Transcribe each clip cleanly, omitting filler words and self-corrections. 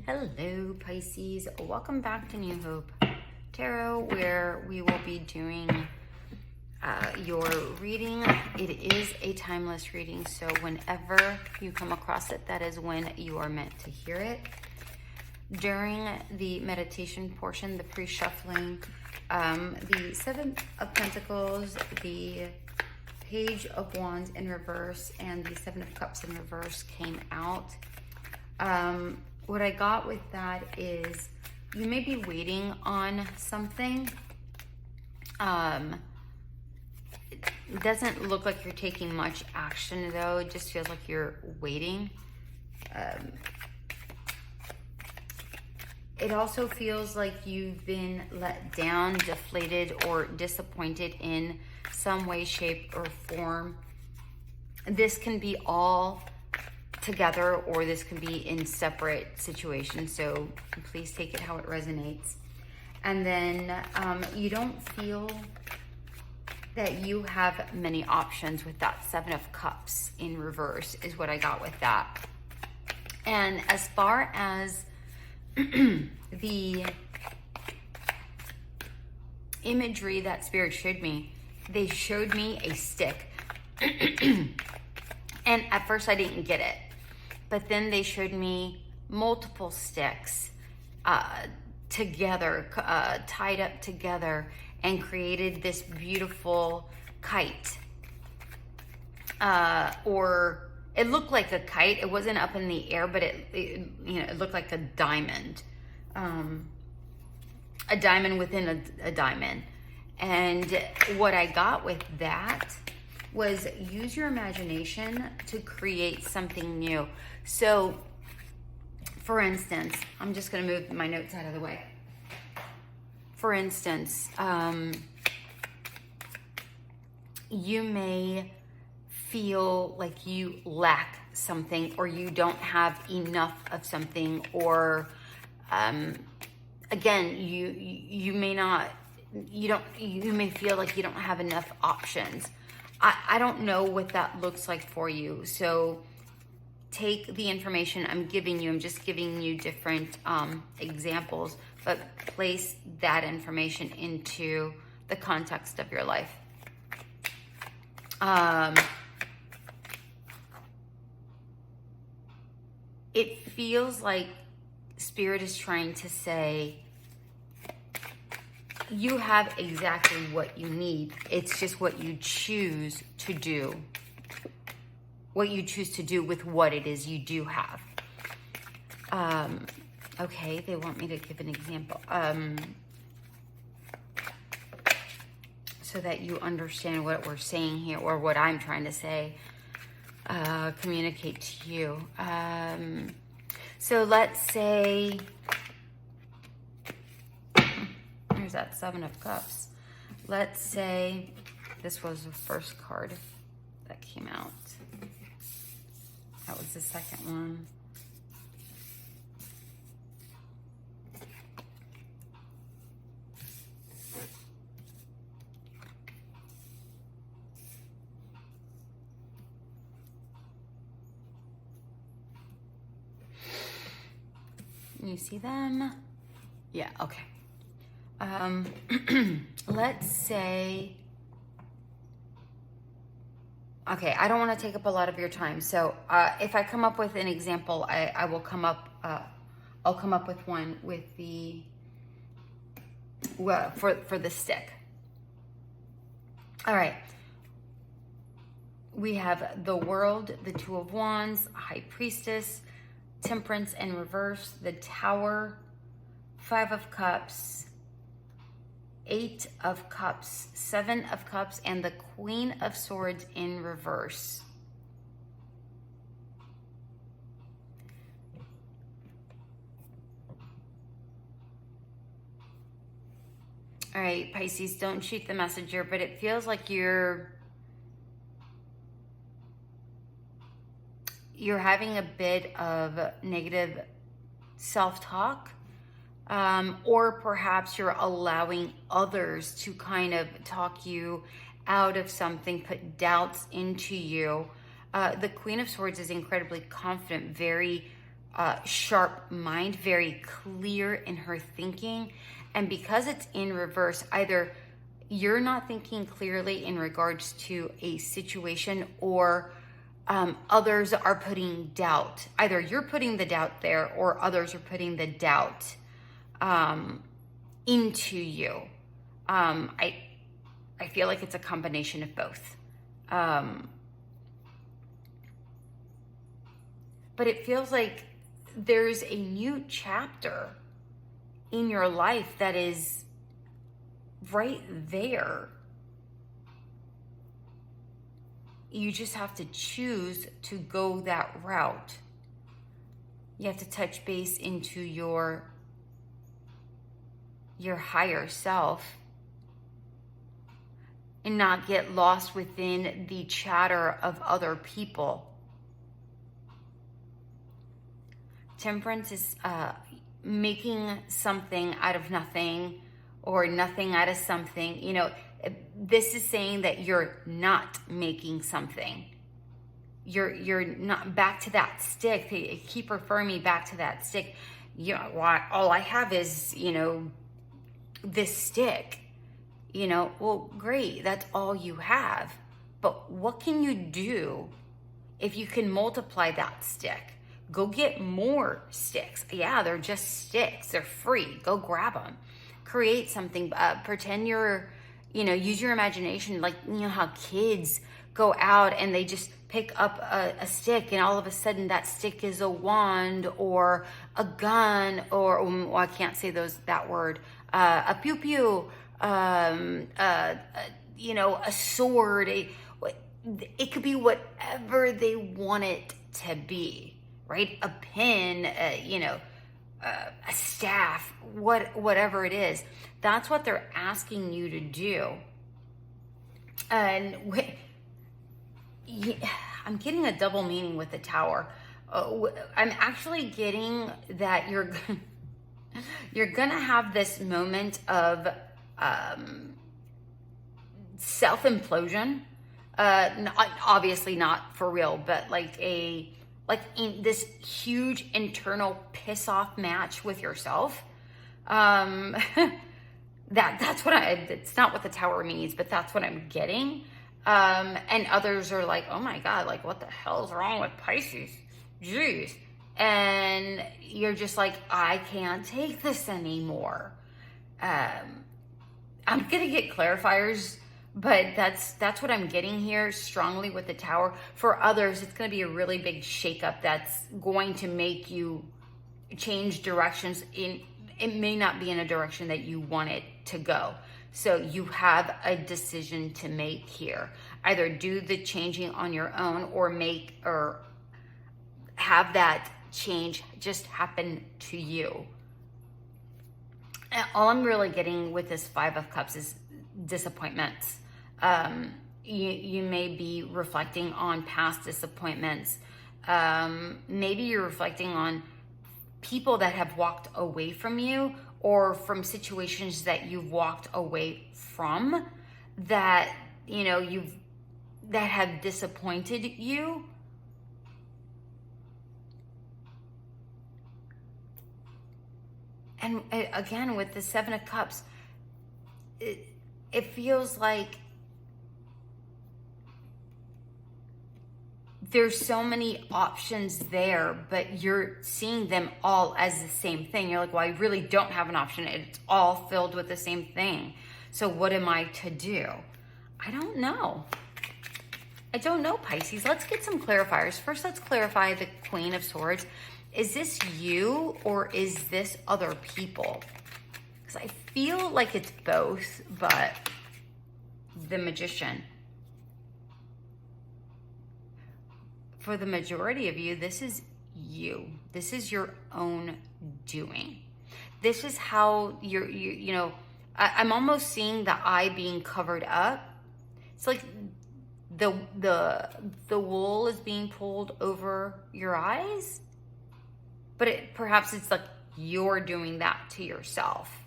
Hello Pisces, welcome back to New Hope Tarot, where we will be doing your reading. It is a timeless reading, so whenever you come across it, that is when you are meant to hear it. During the meditation portion, the pre-shuffling, the Seven of Pentacles, the Page of Wands in reverse, and the Seven of Cups in reverse came out. What I got with that is you may be waiting on something. It doesn't look like you're taking much action though. It just feels like you're waiting. It also feels like you've been let down, deflated, or disappointed in some way, shape, or form. This can be all together, or this can be in separate situations, so please take it how it resonates. And then you don't feel that you have many options with that Seven of Cups in reverse is what I got with that. And as far as the imagery that Spirit showed me, they showed me a stick. And at first I didn't get it. But then they showed me multiple sticks together, tied up together, and created this beautiful kite. Or it looked like a kite. It wasn't up in the air, but it looked like a diamond. A diamond within a diamond. And what I got with that was use your imagination to create something new. So, for instance, I'm just going to move my notes out of the way. For instance, you may feel like you lack something, or you don't have enough of something, or again, you may feel like you don't have enough options. I don't know what that looks like for you. So take the information I'm giving you. I'm just giving you different examples, but place that information into the context of your life. It feels like Spirit is trying to say, you have exactly what you need. It's just what you choose to do. What you choose to do with what it is you do have. Okay, they want me to give an example. So that you understand what we're saying here, or what I'm trying to say, communicate to you. So let's say, here's that Seven of Cups. Let's say this was the first card that came out. That was the second one. You see them? Yeah, okay. Let's say, okay, I don't want to take up a lot of your time. So if I come up with an example, I will come up, I'll come up with one with the, for the stick. All right. We have the World, the Two of Wands, High Priestess, Temperance in reverse, the Tower, Five of Cups, Eight of Cups, Seven of Cups, and the Queen of Swords in reverse. All right, Pisces, don't shoot the messenger, but it feels like you're having a bit of negative self-talk. Or perhaps you're allowing others to kind of talk you out of something, put doubts into you. The Queen of Swords is incredibly confident, very sharp mind, very clear in her thinking. And because it's in reverse, either you're not thinking clearly in regards to a situation, or others are putting doubt. Either you're putting the doubt there, or others are putting the doubt into you. I feel like it's a combination of both. But it feels like there's a new chapter in your life that is right there. You just have to choose to go that route. You have to touch base into your higher self and not get lost within the chatter of other people. Temperance is making something out of nothing, or nothing out of something. You know, this is saying that you're not making something. You're not, back to that stick. They keep referring me back to that stick. You know, all I have is, you know, this stick. You know, well, great, that's all you have. But what can you do if you can multiply that stick? Go get more sticks. Yeah, they're just sticks. They're free. Go grab them. Create something. Pretend you're, you know, use your imagination. Like, you know how kids go out and they just pick up a stick, and all of a sudden that stick is a wand or a gun, or well, I can't say that word. A pew pew. You know, a sword. It could be whatever they want it to be. Right? A pin, you know, a staff, whatever it is. That's what they're asking you to do. And I'm getting a double meaning with the Tower. I'm actually getting that you're gonna have this moment of self-implosion. Obviously not for real, but like in this huge internal piss-off match with yourself. That's what it's not what the Tower means, but that's what I'm getting. And others are like, oh my God, like what the hell is wrong with Pisces? Jeez. And you're just like, I can't take this anymore. I'm gonna get clarifiers, but that's what I'm getting here strongly with the Tower. For others, it's going to be a really big shakeup that's going to make you change directions. It may not be in a direction that you want it to go. So you have a decision to make here. Either do the changing on your own, or have that change just happen to you. And all I'm really getting with this Five of Cups is disappointments. You may be reflecting on past disappointments. Maybe you're reflecting on people that have walked away from you, or from situations that you've walked away from that, you know, that have disappointed you. And again, with the Seven of Cups, it feels like there's so many options there, but you're seeing them all as the same thing. You're like, well, I really don't have an option. It's all filled with the same thing. So what am I to do? I don't know. I don't know, Pisces. Let's get some clarifiers. First, let's clarify the Queen of Swords. Is this you, or is this other people? Because I feel like it's both, but the Magician. For the majority of you, this is you. This is your own doing. This is how you know, I'm almost seeing the eye being covered up. It's like the wool is being pulled over your eyes, but perhaps it's like you're doing that to yourself.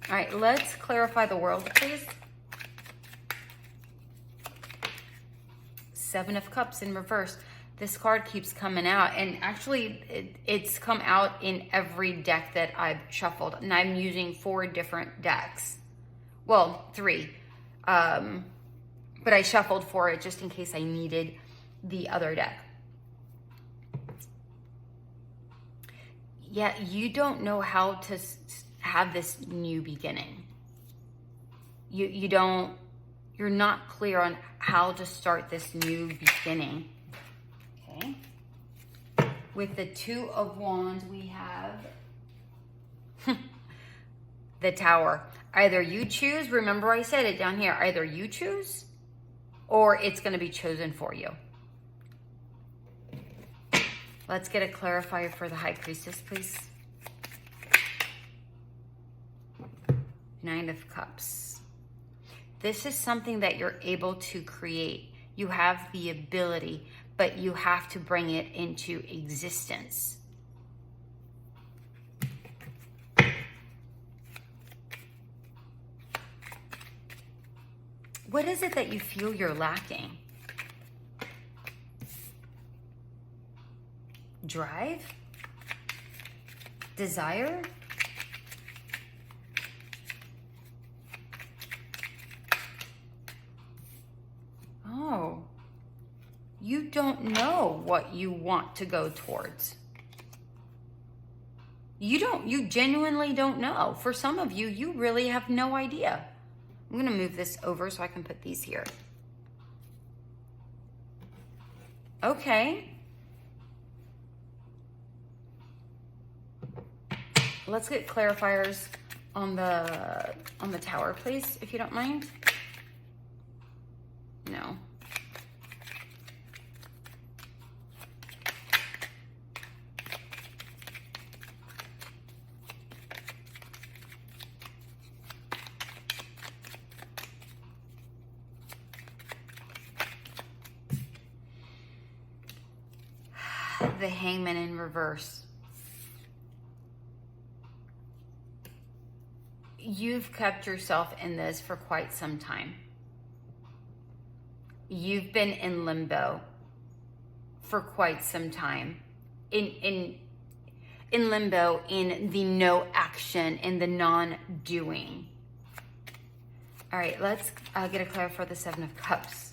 All right, let's clarify the world, please. Seven of Cups in reverse. This card keeps coming out, and actually it's come out in every deck that I've shuffled, and I'm using 4 different decks. Well, 3. But I shuffled 4 it just in case I needed the other deck. Yeah, you don't know how to have this new beginning. You're not clear on how to start this new beginning. Okay. With the 2 of Wands, we have the Tower. Either you choose, remember I said it down here, either you choose or it's going to be chosen for you. Let's get a clarifier for the High Priestess, please. 9 of Cups. This is something that you're able to create. You have the ability, but you have to bring it into existence. What is it that you feel you're lacking? Drive? Desire? Oh, you don't know what you want to go towards. You genuinely don't know. For some of you, you really have no idea. I'm going to move this over so I can put these here. Okay. Let's get clarifiers on the Tower, please, if you don't mind. No. The Hangman in reverse. You've kept yourself in this for quite some time. You've been in limbo for quite some time. In limbo, in the no action, in the non-doing. All right, let's get a clarifier for the 7 of Cups.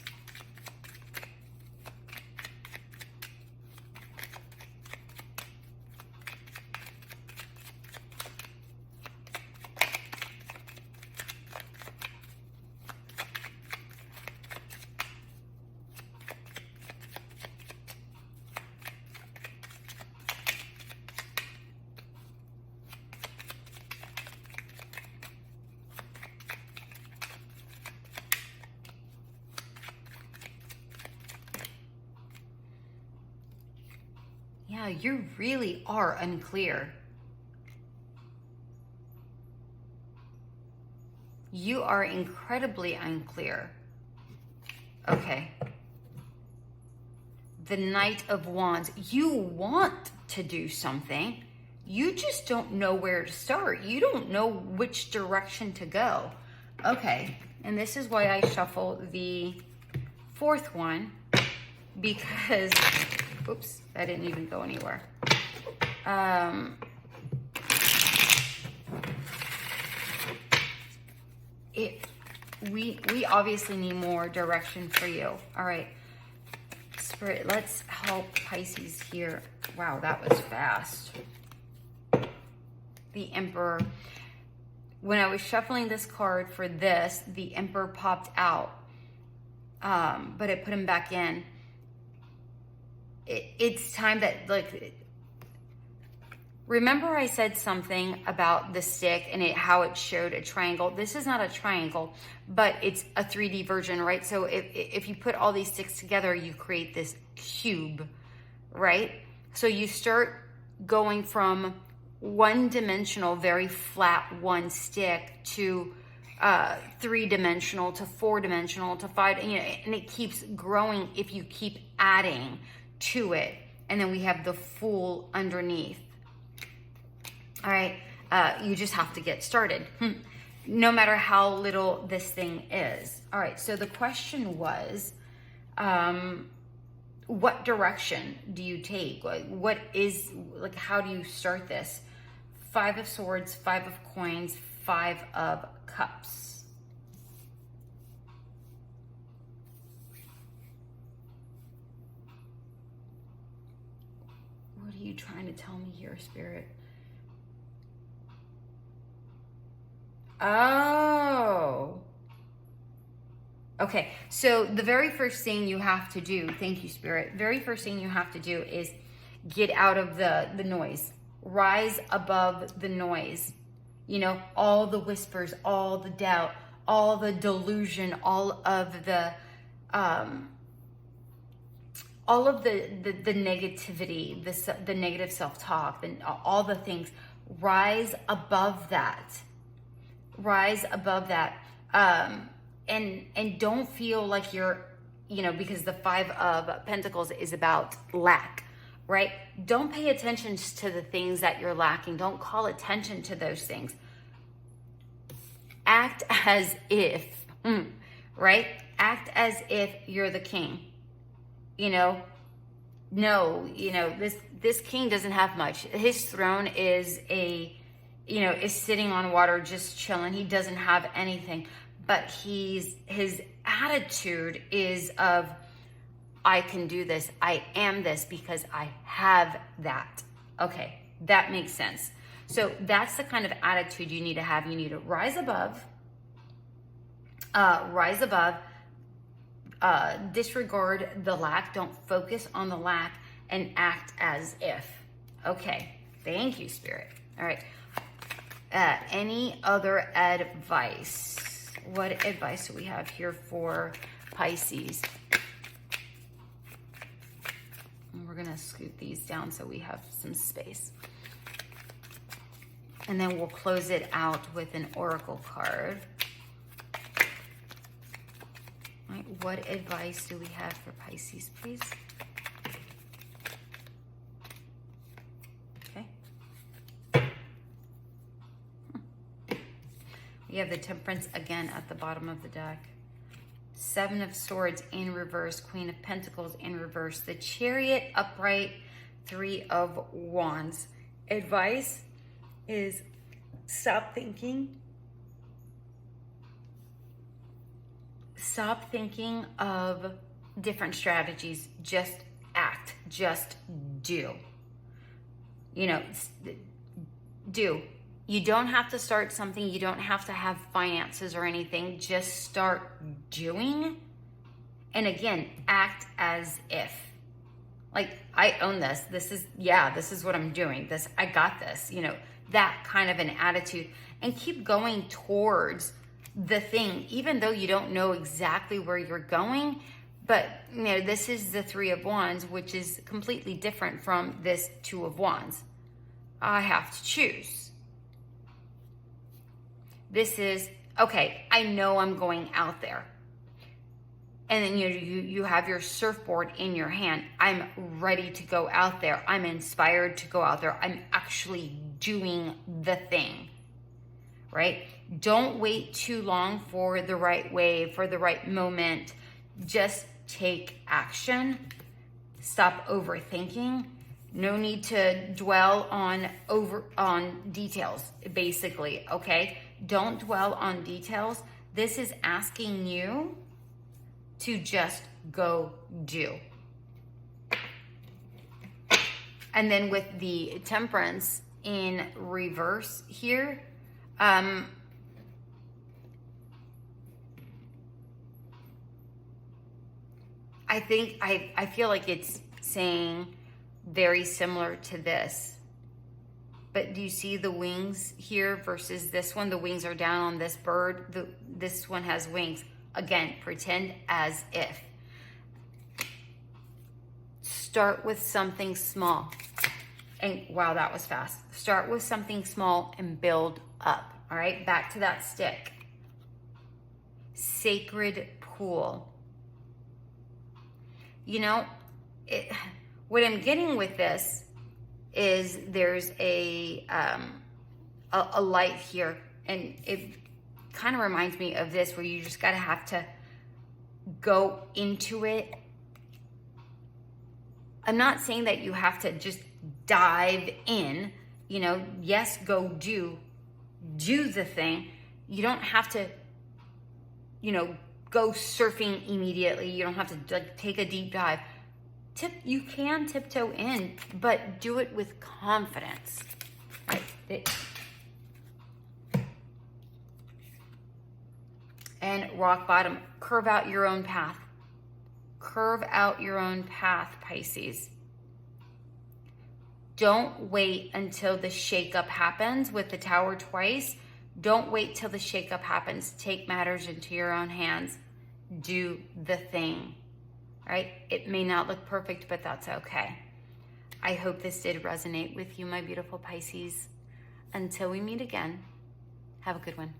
Yeah, you really are unclear. You are incredibly unclear. Okay. The Knight of Wands. You want to do something. You just don't know where to start. You don't know which direction to go. Okay. And this is why I shuffle the 4th one, because, oops, that didn't even go anywhere. We obviously need more direction for you. All right, Spirit, let's help Pisces here. Wow, that was fast. The Emperor. When I was shuffling this card for this, the Emperor popped out, but I put him back in. It's time that, like, remember I said something about the stick and how it showed a triangle. This is not a triangle, but it's a 3D version, right? So if you put all these sticks together, you create this cube, right? So you start going from one-dimensional, very flat one stick to 3-dimensional to 4-dimensional to 5, and it keeps growing if you keep adding to it. And then we have the Fool underneath. All right, you just have to get started, no matter how little this thing is. All right, so the question was, what direction do you take? Like, what is, like, how do you start this? 5 of Swords, 5 of Coins, 5 of Cups. What are you trying to tell me here, Spirit? Oh. Okay, so the very first thing you have to do, thank you, Spirit, very first thing you have to do is get out of the noise. Rise above the noise. You know, all the whispers, all the doubt, all the delusion, all of the negativity, the negative self-talk, and all the things. Rise above that. Rise above that. And don't feel like you're, you know, because the 5 of Pentacles is about lack, right? Don't pay attention to the things that you're lacking. Don't call attention to those things. Act as if, right? Act as if you're the king. You know, no, you know, this king doesn't have much. His throne is is sitting on water, just chilling. He doesn't have anything. But his attitude is of, I can do this. I am this because I have that. Okay, that makes sense. So that's the kind of attitude you need to have. You need to rise above, disregard the lack. Don't focus on the lack and act as if. Okay, thank you, Spirit. All right. Any other advice? What advice do we have here for Pisces? And we're going to scoot these down so we have some space. And then we'll close it out with an oracle card. All right, what advice do we have for Pisces, please? You have the Temperance again at the bottom of the deck. 7 of Swords in reverse. Queen of Pentacles in reverse. The Chariot upright. 3 of Wands. Advice is stop thinking. Stop thinking of different strategies. Just act. Just do. You know, do. You don't have to start something. You don't have to have finances or anything. Just start doing. And again, act as if. Like, I own this. This is what I'm doing. I got this. You know, that kind of an attitude. And keep going towards the thing, even though you don't know exactly where you're going. But, you know, this is the 3 of Wands, which is completely different from this 2 of Wands. I have to choose. This is, okay, I know I'm going out there. And then you have your surfboard in your hand. I'm ready to go out there. I'm inspired to go out there. I'm actually doing the thing, right? Don't wait too long for the right wave, for the right moment. Just take action. Stop overthinking. No need to dwell on details, basically, okay? Don't dwell on details. This is asking you to just go do. And then with the Temperance in reverse here, I feel like it's saying very similar to this. But do you see the wings here versus this one? The wings are down on this bird. This one has wings. Again, pretend as if. Start with something small. And wow, that was fast. Start with something small and build up. All right, back to that stick. Sacred pool. You know, what I'm getting with this is there's a light here, and it kind of reminds me of this, where you just have to go into it I'm not saying that you have to just dive in, you know, yes, go do the thing. You don't have to, you know, go surfing immediately. You don't have to like take a deep dive. You can tiptoe in, but do it with confidence. Right? And rock bottom, curve out your own path. Curve out your own path, Pisces. Don't wait until the shakeup happens with the Tower twice. Don't wait till the shakeup happens. Take matters into your own hands. Do the thing, right? It may not look perfect, but that's okay. I hope this did resonate with you, my beautiful Pisces. Until we meet again, have a good one.